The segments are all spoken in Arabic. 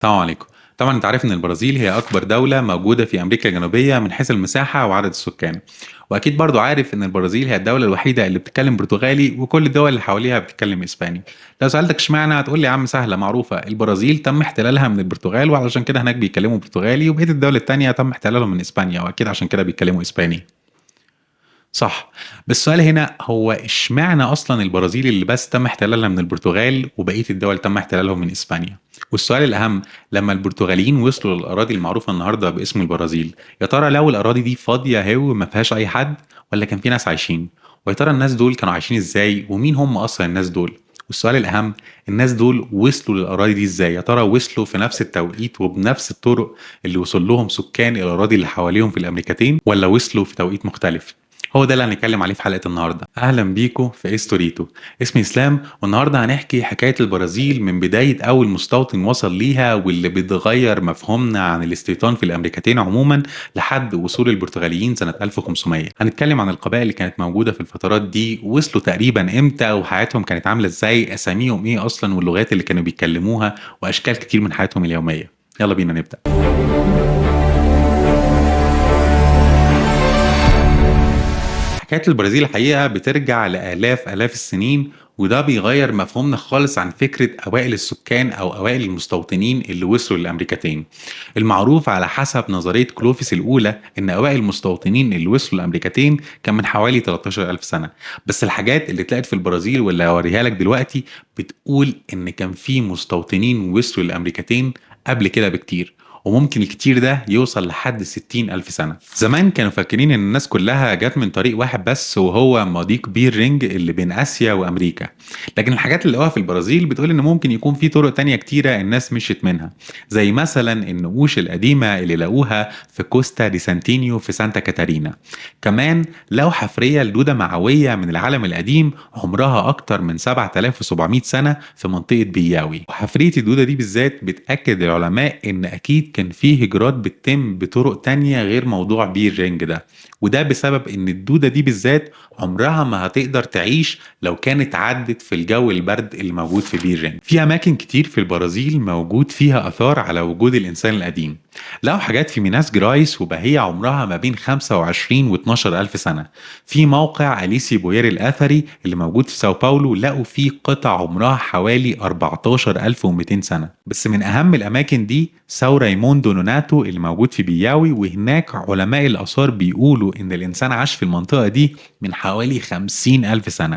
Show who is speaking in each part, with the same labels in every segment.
Speaker 1: السلام عليكم. طبعا انت عارف ان البرازيل هي اكبر دولة موجودة في امريكا الجنوبية من حيث المساحة وعدد السكان. واكيد برضو عارف ان البرازيل هي الدولة الوحيدة اللي بتتكلم برتغالي وكل الدول اللي حواليها بتتكلم اسباني. لو سألتك اشمعنى هتقول لي يا عم سهلة معروفة، البرازيل تم احتلالها من البرتغال وعلشان كده هناك بيتكلموا برتغالي، وبقية الدول التانية تم احتلالهم من اسبانيا واكيد عشان كده بيتكلموا اسباني. صح. بس السؤال هنا هو اشمعنى اصلا البرازيل اللي بس تم احتلالها من البرتغال وبقيه الدول تم احتلالهم من اسبانيا؟ والسؤال الاهم، لما البرتغاليين وصلوا للاراضي المعروفه النهارده باسم البرازيل، يا ترى لو الاراضي دي فاضيه هو ما فيهاش اي حد، ولا كان في ناس عايشين؟ ويا ترى الناس دول كانوا عايشين ازاي ومين هم اصلا الناس دول؟ والسؤال الاهم، الناس دول وصلوا للاراضي دي ازاي؟ يا ترى وصلوا في نفس التوقيت وبنفس الطرق اللي وصل لهم سكان الاراضي اللي حواليهم في الامريكتين، ولا وصلوا في توقيت مختلف؟ هو ده اللي هنتكلم عليه في حلقة النهاردة. أهلا بيكو في إستوريتو. اسمي إسلام، والنهاردة هنحكي حكاية البرازيل من بداية أول مستوطن وصل ليها واللي بتغير مفهومنا عن الاستيطان في الأمريكتين عموما لحد وصول البرتغاليين سنة 1500. هنتكلم عن القبائل اللي كانت موجودة في الفترات دي، وصلوا تقريبا إمتى، وحياتهم كانت عاملة إزاي، أساميهم إيه أصلا، واللغات اللي كانوا بيتكلموها، وأشكال كتير من حياتهم اليومية. يلا بينا نبدأ. حكاية البرازيل الحقيقة بترجع لآلاف آلاف السنين، وده بيغير مفهومنا خالص عن فكرة أوائل السكان أو أوائل المستوطنين اللي وصلوا للأمريكتين. المعروف على حسب نظرية كلوفيس الأولى إن أوائل المستوطنين اللي وصلوا للأمريكتين كان من حوالي 13 ألف سنة. بس الحاجات اللي اتلقت في البرازيل واللي هوريها لك دلوقتي بتقول إن كان في مستوطنين وصلوا للأمريكتين قبل كده بكتير، وممكن الكتير ده يوصل لحد 60 ألف سنة. زمان كانوا فاكرين إن الناس كلها جت من طريق واحد بس، وهو مضيق بير رينج اللي بين آسيا وأمريكا. لكن الحاجات اللي لقوها في البرازيل بتقول إن ممكن يكون في طرق تانية كتيرة الناس مشيت منها، زي مثلا النقوش القديمة اللي لقوها في كوستا دي سانتينيو في سانتا كاتارينا. كمان لو حفرية لدودة معوية من العالم القديم عمرها أكتر من 7700 سنة في منطقة بياوي. وحفرية الدودة دي بالذات بتأكد العلماء إن أكيد كان فيه هجرات بتتم بطرق تانية غير موضوع بير رينج ده، وده بسبب إن الدودة دي بالذات عمرها ما هتقدر تعيش لو كانت عدت في الجو البرد اللي موجود في بير رينج. في أماكن كتير في البرازيل موجود فيها آثار على وجود الإنسان القديم. لقوا حاجات في ميناس جرايس وبهية عمرها ما بين 25 و 12 ألف سنة. في موقع أليسي بوير الأثري اللي موجود في ساو باولو لقوا فيه قطع عمرها حوالي 14200 سنة. بس من أهم الأماكن دي ساو رايموندو نوناتو اللي موجود في بياوي، وهناك علماء الآثار بيقولوا إن الإنسان عاش في المنطقة دي من حوالي 50 ألف سنة.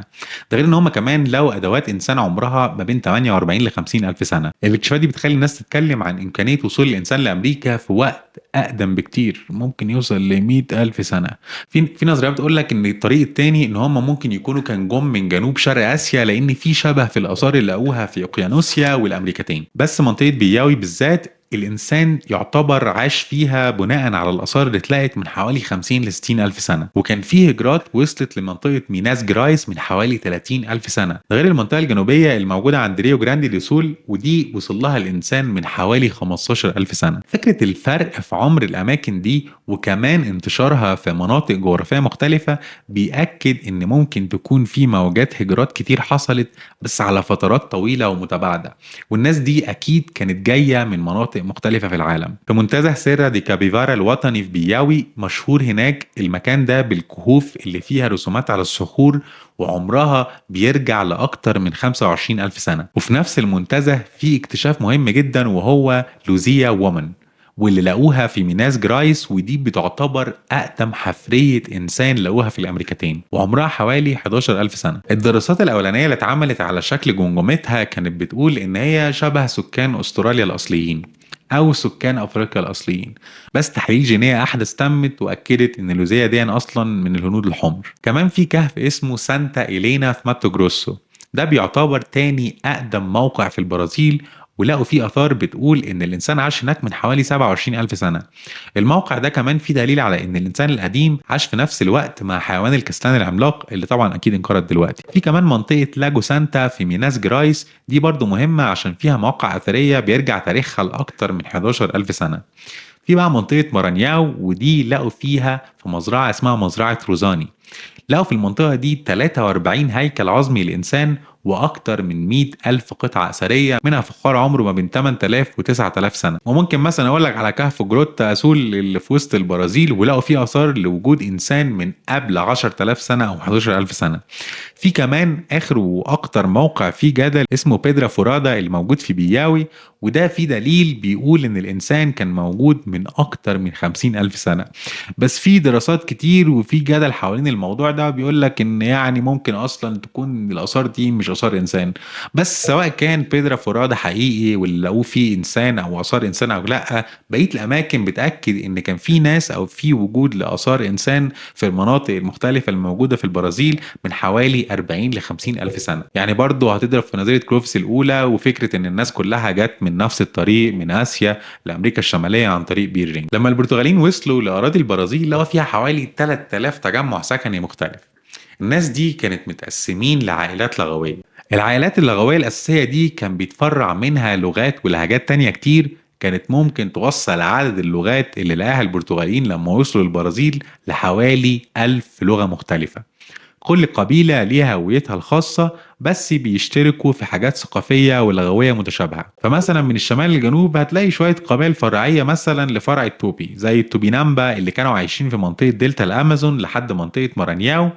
Speaker 1: ده غير إن هم كمان لقوا أدوات إنسان عمرها ما بين 48 ل 50 ألف سنة. الاكتشافات دي بتخلي الناس تتكلم عن إمكانية وصول الإنسان لأمريكا في وقت أقدم بكتير، ممكن يوصل ل 100 ألف سنة. في نظريات بتقول لك إن الطريق التاني إن هم ممكن يكونوا كان جم من جنوب شرق آسيا، لأن في شبه في الآثار اللي لقوها في أوقيانوسيا والأمريكتين. بس منطقة بياوي بالذات الإنسان يعتبر عاش فيها بناء على الآثار اللي اتلقت من حوالي 50 ل 60 ألف سنة، وكان في هجرات وصلت لمنطقة ميناس جرايس من حوالي 30 ألف سنة. ده غير المنطقة الجنوبية الموجودة عند ريو جراندي دي سول، ودي وصل لها الإنسان من حوالي 15 ألف سنة. فكرة الفرق في عمر الأماكن دي وكمان انتشارها في مناطق جغرافية مختلفة بيأكد إن ممكن تكون في موجات هجرات كتير حصلت بس على فترات طويلة ومتباعدة، والناس دي أكيد كانت جاية من مناطق مختلفة في العالم. في منتزه سيرا دي كابيفارا الوطني في بياوي مشهور هناك المكان ده بالكهوف اللي فيها رسومات على الصخور وعمرها بيرجع لأكتر من 25 ألف سنة. وفي نفس المنتزه في اكتشاف مهم جدا وهو لوزيا وومن، واللي لقوها في ميناس جرايس، ودي بتعتبر أقدم حفرية إنسان لقوها في الأمريكتين وعمرها حوالي 11 ألف سنة. الدراسات الأولانية اللي اتعملت على شكل جمجمتها كانت بتقول إن هي شبه سكان أستراليا الأصليين أو سكان أفريقيا الأصليين، بس تحاليل جينية أحدث تمت وأكدت إن لوزيا دي أصلا من الهنود الحمر. كمان في كهف اسمه سانتا إلينا في ماتو جروسو، ده بيعتبر تاني أقدم موقع في البرازيل، ولقوا فيه آثار بتقول إن الإنسان عاش هناك من حوالي 27 ألف سنة. الموقع ده كمان فيه دليل على إن الإنسان القديم عاش في نفس الوقت مع حيوان الكسلان العملاق اللي طبعا أكيد انقرض دلوقتي. في كمان منطقة لاجو سانتا في ميناس جرايس، دي برضو مهمة عشان فيها مواقع أثرية بيرجع تاريخها لأكتر من 11 ألف سنة. في بقى منطقة مارانياو، ودي لقوا فيها في مزرعة اسمها مزرعة روزاني. لقوا في المنطقة دي 43 هيكل عظمي لإنسان، وأكتر من 100,000 قطعة أثرية منها فخار عمره ما بين 8000 و 9000 سنة. وممكن مثلا أقول لك على كهف جروتا أسول اللي في وسط البرازيل، ولقوا فيه آثار لوجود إنسان من قبل 10000 سنة أو 11000 سنة. في كمان آخر وأكتر موقع فيه جدل اسمه بيدرا فورادا اللي موجود في بياوي، وده في دليل بيقول إن الإنسان كان موجود من أكتر من 50,000 سنة. بس في دراسات كتير وفي جدل حوالين الموضوع ده بيقول لك إن يعني ممكن أصلا تكون الآثار دي مش آثار إنسان. بس سواء كان بيدرا فورادا حقيقي واللي لقوه فيه إنسان أو آثار إنسان أو لأ، بقية الأماكن بتأكد إن كان في ناس أو في وجود لآثار إنسان في المناطق المختلفة الموجودة في البرازيل من حوالي 40 ل 50 ألف سنة. يعني برضه هتضرب في نظرية كلوفس الأولى وفكرة إن الناس كلها جت من نفس الطريق من آسيا لأمريكا الشمالية عن طريق بيرينج. لما البرتغاليين وصلوا لأراضي البرازيل لقوا فيها حوالي 3000 تجمع سكني مختلف. الناس دي كانت متقسمين لعائلات لغوية. العائلات اللغوية الأساسية دي كان بيتفرع منها لغات ولهجات تانية كتير كانت ممكن توصل عدد اللغات اللي لقاها البرتغاليين لما وصلوا البرازيل لحوالي 1000 لغة مختلفة. كل قبيلة ليها هويتها الخاصة، بس بيشتركوا في حاجات ثقافية ولغوية متشابهة. فمثلا من الشمال للجنوب هتلاقي شوية قبائل فرعية مثلا لفرع التوبي زي التوبينامبا اللي كانوا عايشين في منطقة دلتا الأمازون لحد منطقة مارانياو،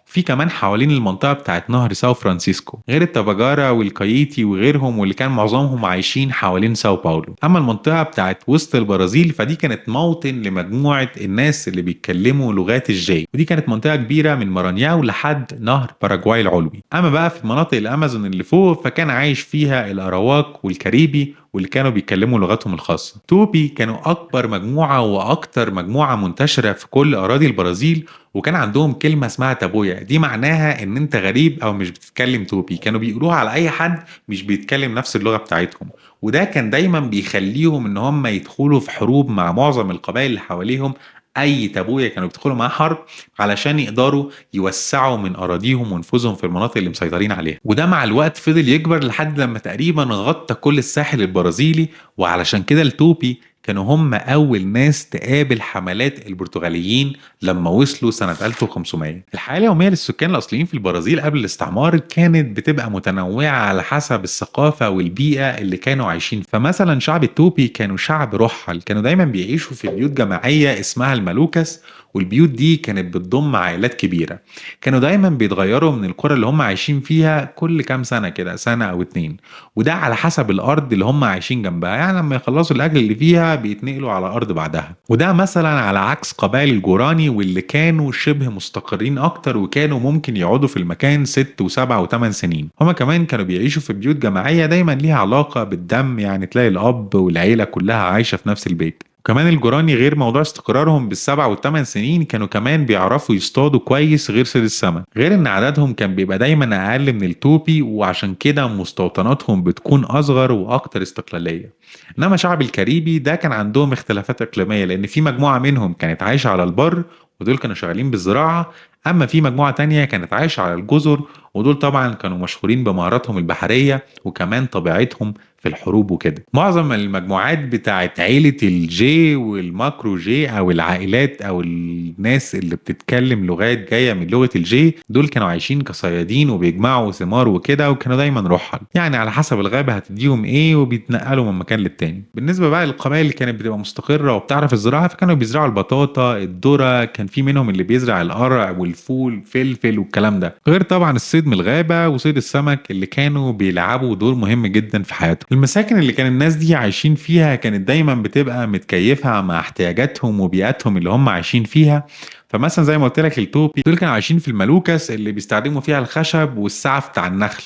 Speaker 1: في كمان حوالين المنطقة بتاعت نهر ساو فرانسيسكو غير التباجارا والكايتي وغيرهم واللي كان معظمهم عايشين حوالين ساو باولو. أما المنطقة بتاعت وسط البرازيل فدي كانت موطن لمجموعة الناس اللي بيتكلموا لغات الجاي، ودي كانت منطقة كبيرة من مارانياو لحد نهر باراجواي العلوي. أما بقى في مناطق الأمازون اللي فوق فكان عايش فيها الأراواك والكاريبي واللي كانوا بيتكلموا لغتهم الخاصة. توبي كانوا أكبر مجموعة وأكتر مجموعة منتشرة في كل أراضي البرازيل، وكان عندهم كلمة اسمها تابويا، دي معناها ان انت غريب او مش بتتكلم توبي. كانوا بيقولوها على اي حد مش بيتكلم نفس اللغة بتاعتهم، وده كان دايما بيخليهم ان هم يدخلوا في حروب مع معظم القبائل اللي حواليهم. اي تابويا كانوا بيدخلوا معاه حرب علشان يقدروا يوسعوا من اراضيهم ونفوذهم في المناطق اللي مسيطرين عليها. وده مع الوقت فضل يكبر لحد لما تقريبا غطى كل الساحل البرازيلي، وعلشان كده التوبي كانوا هم أول ناس تقابل حملات البرتغاليين لما وصلوا سنة 1500. الحياة اليومية للسكان الأصليين في البرازيل قبل الاستعمار كانت بتبقى متنوعة على حسب الثقافة والبيئة اللي كانوا عايشين. فمثلا شعب التوبي كانوا شعب رحل، كانوا دايما بيعيشوا في بيوت جماعية اسمها المالوكاس، والبيوت دي كانت بتضم عائلات كبيرة. كانوا دايما بيتغيروا من القرى اللي هم عايشين فيها كل كام سنة كده، سنة أو اتنين، وده على حسب الأرض اللي هم عايشين جنبها. يعني لما يخلصوا الأكل اللي فيها بيتنقلوا على أرض بعدها. وده مثلا على عكس قبائل الجوراني واللي كانوا شبه مستقرين أكتر وكانوا ممكن يقعدوا في المكان 6 و7 و8 سنين. هم كمان كانوا بيعيشوا في بيوت جماعية دايما ليها علاقة بالدم، يعني تلاقي الأب والعيلة كلها عايشة في نفس البيت. وكمان الجوراني غير موضوع استقرارهم بالسبع والثمان سنين كانوا كمان بيعرفوا يصطادوا كويس غير صيد السمك، غير ان عددهم كان بيبقى دايما اقل من التوبي، وعشان كده مستوطناتهم بتكون اصغر واكتر استقلالية. انما شعب الكاريبي ده كان عندهم اختلافات اقليمية، لان في مجموعة منهم كانت عايشة على البر ودول كانوا شغالين بالزراعة، اما في مجموعة تانية كانت عايشة على الجزر ودول طبعا كانوا مشهورين بمهاراتهم البحرية وكمان طبيعتهم في الحروب وكده. معظم المجموعات بتاعت عيلة الجي والماكرو جي او العائلات او الناس اللي بتتكلم لغات جاية من لغة الجي دول كانوا عايشين كصيادين وبيجمعوا ثمار وكده، وكانوا دايما رحل، يعني على حسب الغابة هتديهم ايه وبيتنقلوا من مكان للتاني. بالنسبة بقى للقبائل اللي كانت بتبقى مستقرة وبتعرف الزراعة فكانوا بيزرعوا البطاطا الذرة، كان في منهم اللي بيزرع القرع والفول فلفل والكلام ده، غير طبعا الصيد من الغابة وصيد السمك اللي كانوا بيلعبوا دور مهم جدا في حياتهم. المساكن اللي كان الناس دي عايشين فيها كانت دايما بتبقى متكيفة مع احتياجاتهم وبيئاتهم اللي هم عايشين فيها. فمثلا زي ما قلت لك التوبي دول كانوا عايشين في المالوكاس اللي بيستخدموا فيها الخشب والسعف بتاع النخل.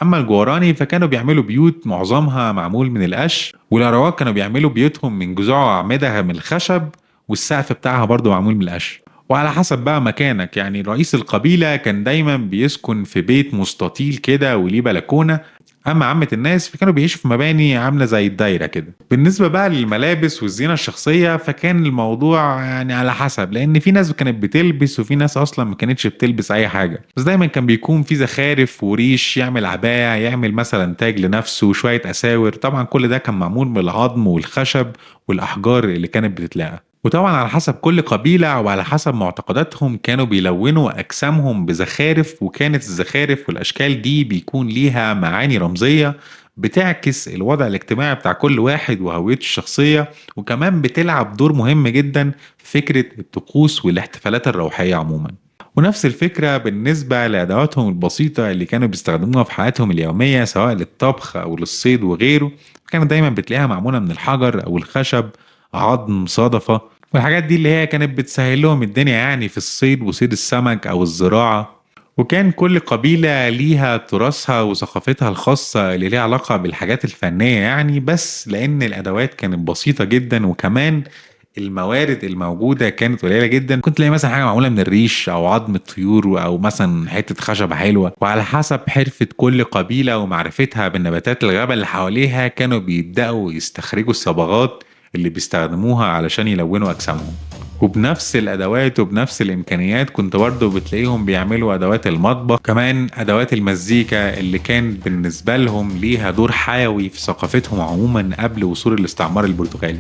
Speaker 1: اما الجواراني فكانوا بيعملوا بيوت معظمها معمول من القش، والاراواك كانوا بيعملوا بيوتهم من جذوع واعمدة من الخشب والسقف بتاعها برضو معمول من القش. وعلى حسب بقى مكانك، يعني رئيس القبيلة كان دايما بيسكن في بيت مستطيل كده وليه بلكونة، اما عامة الناس فكانوا بيعيشوا في مباني عاملة زي الدايرة كده. بالنسبة بقى للملابس والزينة الشخصية فكان الموضوع يعني على حسب، لان في ناس كانت بتلبس وفي ناس اصلا ما كانتش بتلبس اي حاجة، بس دايما كان بيكون في زخارف وريش، يعمل عباية، يعمل مثلا تاج لنفسه، شوية اساور، طبعا كل ده كان معمول من العظم والخشب والاحجار اللي كانت بتتلاقى. وطبعا على حسب كل قبيلة وعلى حسب معتقداتهم كانوا بيلونوا أجسامهم بزخارف، وكانت الزخارف والأشكال دي بيكون ليها معاني رمزية بتعكس الوضع الاجتماعي بتاع كل واحد وهويته الشخصية، وكمان بتلعب دور مهم جدا في فكرة الطقوس والاحتفالات الروحية عموما. ونفس الفكرة بالنسبة لأدواتهم البسيطة اللي كانوا بيستخدموها في حياتهم اليومية سواء للطبخ أو للصيد وغيره، كانت دايما بتلاقيها معمولة من الحجر أو الخشب، عظم، صدفة، والحاجات دي اللي هي كانت بتسهل لهم الدنيا يعني في الصيد وصيد السمك أو الزراعة. وكان كل قبيلة ليها تراثها وثقافتها الخاصة اللي ليها علاقة بالحاجات الفنية يعني، بس لأن الأدوات كانت بسيطة جدا وكمان الموارد الموجودة كانت قليلة جدا، كنت تلاقي مثلا حاجة معمولة من الريش أو عظم الطيور أو مثلا حتة خشبة حلوة، وعلى حسب حرفة كل قبيلة ومعرفتها بالنباتات الغابة اللي حواليها كانوا بيبدأوا يستخرجوا الصبغات اللي بيستخدموها علشان يلونوا أجسامهم. وبنفس الأدوات وبنفس الإمكانيات كنت برضه بتلاقيهم بيعملوا أدوات المطبخ، كمان أدوات المزيكا اللي كان بالنسبة لهم ليها دور حيوي في ثقافتهم عموما قبل وصول الاستعمار البرتغالي.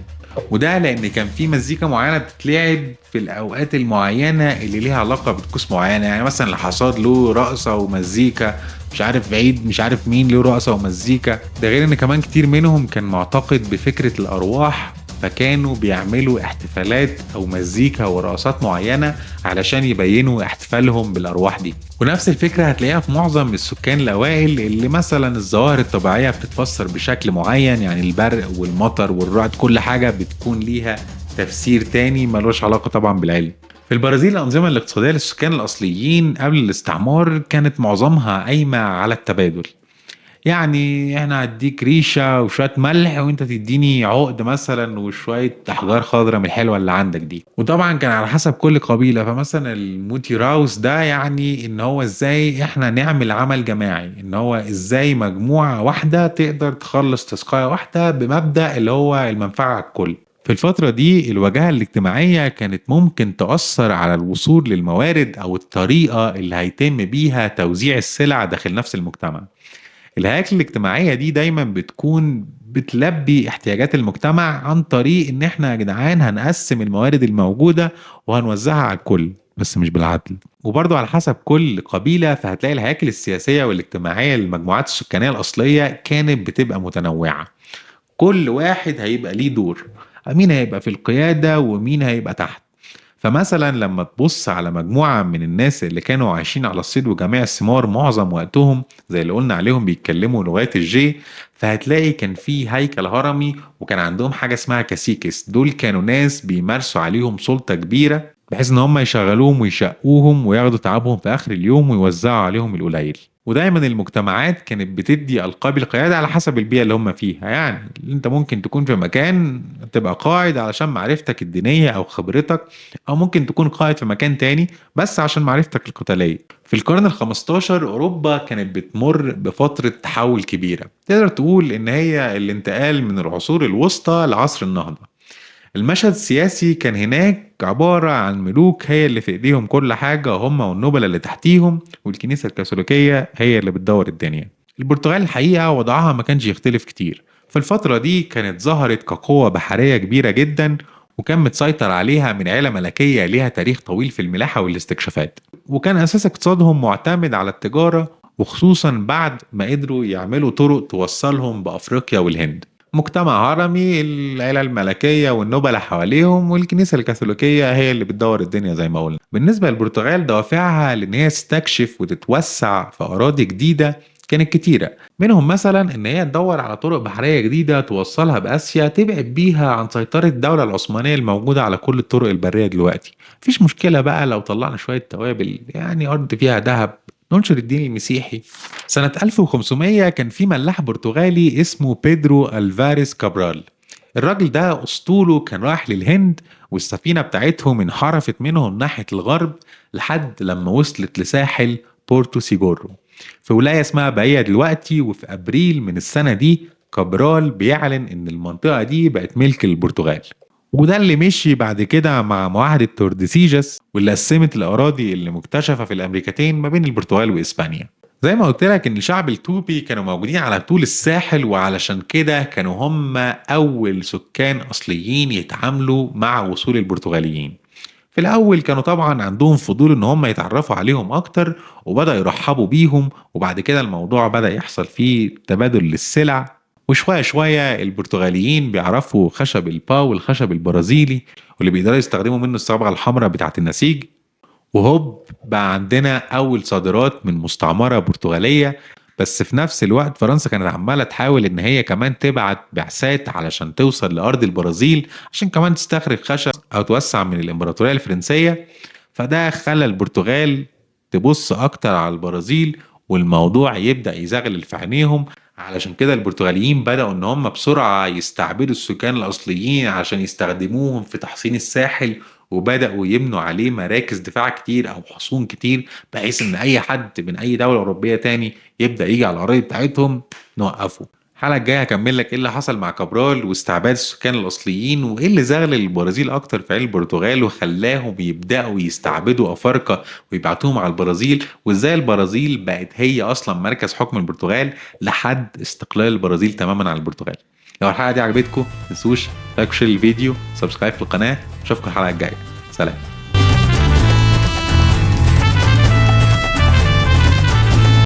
Speaker 1: وده لأن كان في مزيكا معينة بتتلعب في الأوقات المعينة اللي ليها علاقة بطقوس معينة، يعني مثلا الحصاد له رقصة ومزيكا، مش عارف عيد مش عارف مين له رقصة ومزيكا. ده غير ان كمان كتير منهم كان معتقد بفكرة الأرواح، فكانوا بيعملوا احتفالات او مزيكا ورقصات معينة علشان يبينوا احتفالهم بالارواح دي. ونفس الفكرة هتلاقيها في معظم السكان الاوائل اللي مثلا الظواهر الطبيعية بتتفسر بشكل معين، يعني البرق والمطر والرعد كل حاجة بتكون ليها تفسير تاني ملوش علاقة طبعا بالعلم. في البرازيل الأنظمة الاقتصادية للسكان الأصليين قبل الاستعمار كانت معظمها قايمة على التبادل، يعني احنا هديك ريشة وشوية ملح وانت تديني عقد مثلا وشوية احجار خضراء من الحلوة اللي عندك دي. وطبعا كان على حسب كل قبيلة، فمثلا الموتي راوس ده يعني ان هو ازاي احنا نعمل عمل جماعي، ان هو ازاي مجموعة واحدة تقدر تخلص تسقية واحدة بمبدأ اللي هو المنفعة على الكل. في الفترة دي الواجهة الاجتماعية كانت ممكن تأثر على الوصول للموارد أو الطريقة اللي هيتم بيها توزيع السلع داخل نفس المجتمع. الهياكل الاجتماعية دي دايما بتكون بتلبي احتياجات المجتمع عن طريق ان احنا يا جدعان هنقسم الموارد الموجودة وهنوزعها على الكل، بس مش بالعدل. وبرضو على حسب كل قبيلة فهتلاقي الهياكل السياسية والاجتماعية للمجموعات السكانية الأصلية كانت بتبقى متنوعة. كل واحد هيبقى ليه دور، مين هيبقى في القيادة ومين هيبقى تحت. فمثلا لما تبص على مجموعة من الناس اللي كانوا عايشين على الصيد وجميع الثمار معظم وقتهم زي اللي قلنا عليهم بيتكلموا لغات الجي، فهتلاقي كان في هيكل هرمي وكان عندهم حاجة اسمها كاسيكس. دول كانوا ناس بيمارسوا عليهم سلطة كبيرة بحيث ان هم يشغلوهم ويشقوهم وياخدوا تعبهم في اخر اليوم ويوزعوا عليهم القليل. ودايما المجتمعات كانت بتدي ألقاب القيادة على حسب البيئة اللي هم فيها، يعني انت ممكن تكون في مكان تبقى قائد علشان معرفتك الدينية او خبرتك، او ممكن تكون قائد في مكان تاني بس عشان معرفتك القتالية. في القرن الخمستاشر اوروبا كانت بتمر بفترة تحول كبيرة، تقدر تقول ان هي الانتقال من العصور الوسطى لعصر النهضة. المشهد السياسي كان هناك عبارة عن ملوك هي اللي في ايديهم كل حاجة، هم والنوبل اللي تحتيهم، والكنيسة الكاثوليكية هي اللي بتدور الدنيا. البرتغال الحقيقة وضعها ما كانش يختلف كتير. في الفترة دي كانت ظهرت كقوة بحرية كبيرة جدا، وكان متسيطر عليها من عيلة ملكية ليها تاريخ طويل في الملاحة والاستكشافات، وكان أساس اقتصادهم معتمد على التجارة، وخصوصا بعد ما قدروا يعملوا طرق توصلهم بأفريقيا والهند. مجتمع هرمي، العيلة الملكية والنبلاء حواليهم، والكنيسة الكاثوليكية هي اللي بتدور الدنيا زي ما قلنا. بالنسبة للبرتغال دوافعها لأن هي تستكشف وتتوسع في أراضي جديدة كانت كتيرة، منهم مثلا إن هي تدور على طرق بحرية جديدة توصلها بآسيا تبعد بيها عن سيطرة الدولة العثمانية الموجودة على كل الطرق البرية دلوقتي. مفيش مشكلة بقى لو طلعنا شوية توابل، يعني أرض فيها ذهب، ننشر الدين المسيحي. سنة 1500 كان في ملاح برتغالي اسمه بيدرو ألفاريس كابرال. الراجل ده أسطوله كان رايح للهند، والسفينة بتاعتهم انحرفت منهم ناحية الغرب لحد لما وصلت لساحل بورتو سيجورو في ولاية اسمها بايا دلوقتي. وفي أبريل من السنة دي كابرال بيعلن إن المنطقة دي بقت ملك البرتغال. وده اللي مشي بعد كده مع معاهدة تورديسيجاس واللي قسمت الأراضي اللي مكتشفة في الأمريكتين ما بين البرتغال وإسبانيا. زي ما قلت لك ان الشعب التوبي كانوا موجودين على طول الساحل، وعلشان كده كانوا هم اول سكان اصليين يتعاملوا مع وصول البرتغاليين. في الاول كانوا طبعا عندهم فضول ان هم يتعرفوا عليهم اكتر، وبدأ يرحبوا بيهم، وبعد كده الموضوع بدأ يحصل فيه تبادل للسلع. وشوية شوية البرتغاليين بيعرفوا خشب الباو والخشب البرازيلي، واللي بيقدروا يستخدموا منه الصبغة الحمراء بتاعة النسيج. وهوب بقى عندنا أول صادرات من مستعمرة برتغالية. بس في نفس الوقت فرنسا كانت عمالة تحاول إن هي كمان تبعت بعثات علشان توصل لأرض البرازيل، عشان كمان تستخرج خشب أو توسع من الإمبراطورية الفرنسية. فده خلى البرتغال تبص أكتر على البرازيل، والموضوع يبدأ يزغلل في عينيهم. علشان كده البرتغاليين بدأوا إن هم بسرعة يستعبدوا السكان الأصليين عشان يستخدموهم في تحصين الساحل، وبدأوا يبنوا عليه مراكز دفاع كتير أو حصون كتير، بحيث إن أي حد من أي دولة أوروبية تاني يبدأ يجي على الأراضي بتاعتهم نوقفه. الحلقة الجاية هكمل لك ايه اللي حصل مع كابرال واستعباد السكان الأصليين، وايه اللي زغل البرازيل أكتر في عين البرتغال وخلاهم يبدأوا يستعبدوا أفارقة ويبعتوهم على البرازيل، وازاي البرازيل بقت هي أصلا مركز حكم البرتغال لحد استقلال البرازيل تماما عن البرتغال. لو الحلقة دي عجبتكم متنسوش لايك وشير الفيديو، سبسكرايب في القناة. اشوفكم الحلقة الجاية. سلام.